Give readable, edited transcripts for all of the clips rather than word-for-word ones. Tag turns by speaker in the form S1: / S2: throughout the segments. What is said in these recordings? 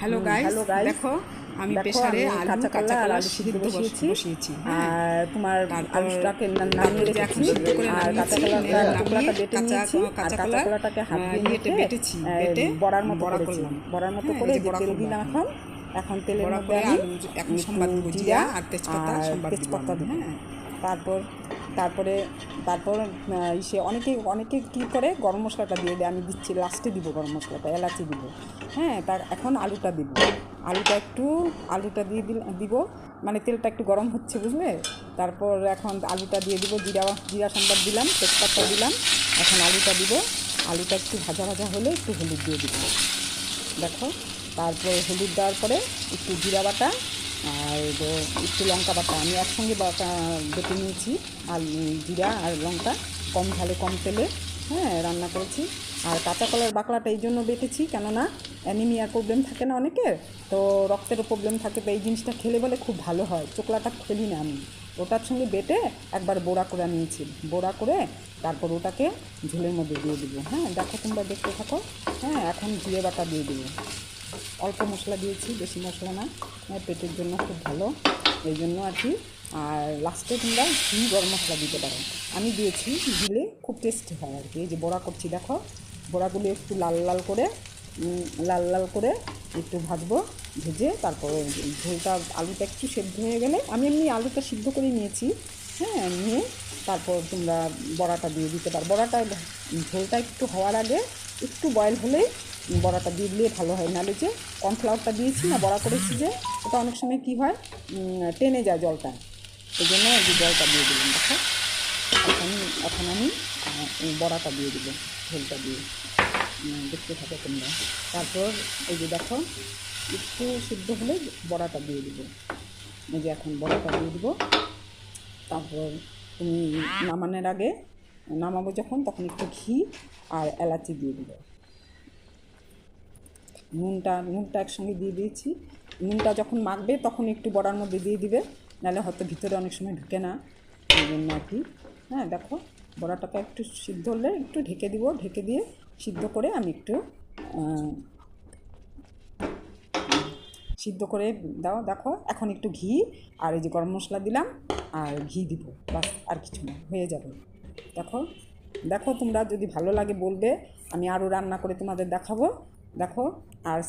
S1: Hello guys, দেখো আমি প্রেসারে আলু কাঁচা কলা সিদ্ধ বসিয়েছি।
S2: আর তোমার
S1: তারপর
S2: আলুটাকে নামিয়ে
S1: তারপর যে এখন
S2: রেখেছি।
S1: সিদ্ধ করে
S2: আর
S1: নামিয়েছি, নামিয়ে
S2: টুকরাটা বেটে নিয়েছি। আর
S1: কাঁচা
S2: কাঁচা
S1: কলা
S2: কলাটাকে হাত দিয়ে
S1: ইয়েতে
S2: মেখে
S1: বেটে
S2: বড়ার মতো
S1: বড়া
S2: করেছি।
S1: করলাম।
S2: বড়ার মতো
S1: হ্যাঁ,
S2: করে
S1: এই যে
S2: যে
S1: বড়া
S2: তেল
S1: করবো
S2: দিলাম এখন তেলের
S1: বড়া
S2: মধ্যে
S1: করে
S2: আমি
S1: আলু এখন
S2: একটু
S1: সম্বাদ দেবো,
S2: জিরা
S1: জিরা আর তেজপাতা
S2: আর
S1: সম্বাদ দিব
S2: তেজপাতা
S1: আমি।
S2: দেবো।
S1: হ্যাঁ,
S2: তারপর তারপরে তারপর ইসে অনেকে কী করে গরম মশলাটা দিয়ে দেয়, আমি দিচ্ছি লাস্টে দিব গরম মশলাটা, এলাচি দিব। হ্যাঁ, তার এখন আলুটা দিব। আলুটা দিয়ে দিব, মানে তেলটা একটু গরম হচ্ছে, বুঝলে? তারপর এখন আলুটা দিয়ে দিব, জিরা সম্বাদ দিলাম, তেজপাতা দিলাম। এখন আলুটা দিব। আলুটা একটু ভাজা ভাজা হলে একটু হলুদ দিয়ে দিব, দেখো। তারপর হলুদ দেওয়ার পরে একটু জিরা বাটা আর একটু লঙ্কা বাটা আমি একসঙ্গে বেটে নিয়েছি। আর জিরা আর লঙ্কা কম ঝালে কম তেলে, হ্যাঁ, রান্না করেছি। আর কাঁচা কলার বাকলাটা এই জন্য বেটেছি, কেননা অ্যানিমিয়ার প্রবলেম থাকে না অনেকের, তো রক্তেরও প্রবলেম থাকে, তো এই জিনিসটা খেলে বলে খুব ভালো হয়। চোকলাটা খেলি না আমি, ওটার সঙ্গে বেটে একবার বড়া করে নিয়েছি। বড়া করে তারপর ওটাকে ঝোলের মধ্যে দিয়ে দেবো। হ্যাঁ, দেখো, তোমরা দেখতে থাকো। হ্যাঁ, এখন জিরে বাটা দিয়ে দেবো। অল্প মশলা দিয়েছি, বেশি মশলা না, পেটের জন্য খুব ভালো, এই জন্য আর কি। আর লাস্টে তোমরা ঘি গরম মশলা দিতে পারো, আমি দিয়েছি, দিলে খুব টেস্টি হয় আর কি। এই যে বড়া করছি, দেখো, বড়াগুলো একটু লাল লাল করে একটু ভাজবো। ভেজে তারপর ঝোলটা, আলুটা একটু সেদ্ধ হয়ে গেলে, আমি এমনি আলুটা সিদ্ধ করে নিয়েছি। হ্যাঁ, নিয়ে তারপর তোমরা বড়াটা দিয়ে দিতে পারো। বড়াটা ঝোলটা একটু হওয়ার আগে একটু বয়েল হলেই বড়াটা দিয়ে দিলে ভালো হয়। নাহলে যে কর্নফ্লাওয়ারটা দিয়েছি না, বড়া করেছি যে, ওটা অনেক সময় কী হয়, টেনে যায় জলটা, এই জন্য যে জলটা দিয়ে দিলাম। দেখো, এখন আমি বড়াটা দিয়ে দেবো, ঝোলটা দিয়ে, দেখতে থাকো তোমরা। তারপর এই যে দেখো, একটু সিদ্ধ হলে বড়াটা দিয়ে দেবো। এই যে এখন বড়াটা দিয়ে দেবো। তারপর তুমি নামাবো যখন, তখন একটু ঘি আর এলাচি দিয়ে দেবো। নুনটা একসঙ্গে দিয়ে দিয়েছি। নুনটা যখন মাখবে তখন একটু বড়ার মধ্যে দিয়ে দিবে, নাহলে হয়তো ভিতরে অনেক সময় ঢুকে না, এই জন্য আর কি। হ্যাঁ, দেখো, বড়াটাকে একটু সিদ্ধ হলে একটু ঢেকে দিব, ঢেকে দিয়ে সিদ্ধ করে আমি একটু সিদ্ধ করে দেখো, এখন একটু ঘি আর এই যে গরম মশলা দিলাম আর ঘি দিব, বাস, আর কিছু না, হয়ে যাবে। দেখো দেখো তোমরা যদি ভালো লাগে বলবে, আমি আরও রান্না করে তোমাদের দেখাবো। দেখো, আর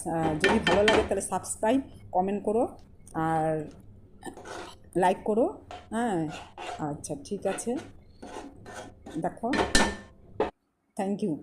S2: যদি ভালো লাগে তাহলে সাবস্ক্রাইব, কমেন্ট করো আর লাইক করো। হ্যাঁ, আচ্ছা, ঠিক আছে, দেখো, থ্যাংক ইউ।